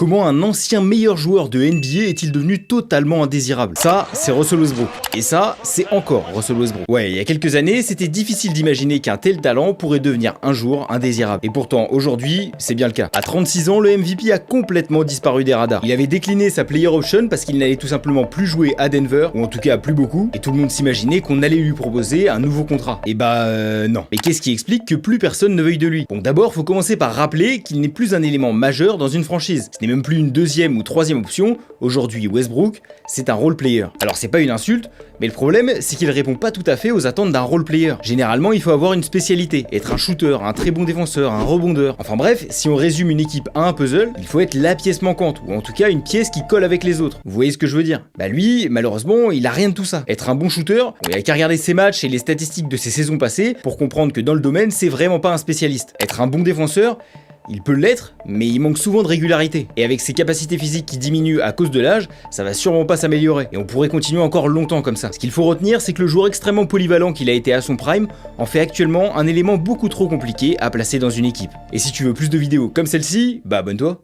Comment un ancien meilleur joueur de NBA est-il devenu totalement indésirable? Ça, c'est Russell Westbrook. Et ça, c'est encore Russell Westbrook. Ouais, il y a quelques années, c'était difficile d'imaginer qu'un tel talent pourrait devenir un jour indésirable. Et pourtant, aujourd'hui, c'est bien le cas. À 36 ans, le MVP a complètement disparu des radars. Il avait décliné sa player option parce qu'il n'allait tout simplement plus jouer à Denver, ou en tout cas plus beaucoup, et tout le monde s'imaginait qu'on allait lui proposer un nouveau contrat. Et non. Mais qu'est-ce qui explique que plus personne ne veuille de lui? Bon, d'abord, faut commencer par rappeler qu'il n'est plus un élément majeur dans une franchise. Ce n'est même plus une deuxième ou troisième option. Aujourd'hui, Westbrook, c'est un role player. Alors c'est pas une insulte, mais le problème, c'est qu'il répond pas tout à fait aux attentes d'un role player. Généralement, il faut avoir une spécialité, être un shooter, un très bon défenseur, un rebondeur. Enfin bref, si on résume une équipe à un puzzle, il faut être la pièce manquante, ou en tout cas une pièce qui colle avec les autres. Vous voyez ce que je veux dire? Bah lui, malheureusement, il a rien de tout ça. Être un bon shooter, il a qu'à regarder ses matchs et les statistiques de ses saisons passées pour comprendre que dans le domaine, c'est vraiment pas un spécialiste. Être un bon défenseur, il peut l'être, mais il manque souvent de régularité. Et avec ses capacités physiques qui diminuent à cause de l'âge, ça va sûrement pas s'améliorer. Et on pourrait continuer encore longtemps comme ça. Ce qu'il faut retenir, c'est que le joueur extrêmement polyvalent qu'il a été à son prime en fait actuellement un élément beaucoup trop compliqué à placer dans une équipe. Et si tu veux plus de vidéos comme celle-ci, bah abonne-toi.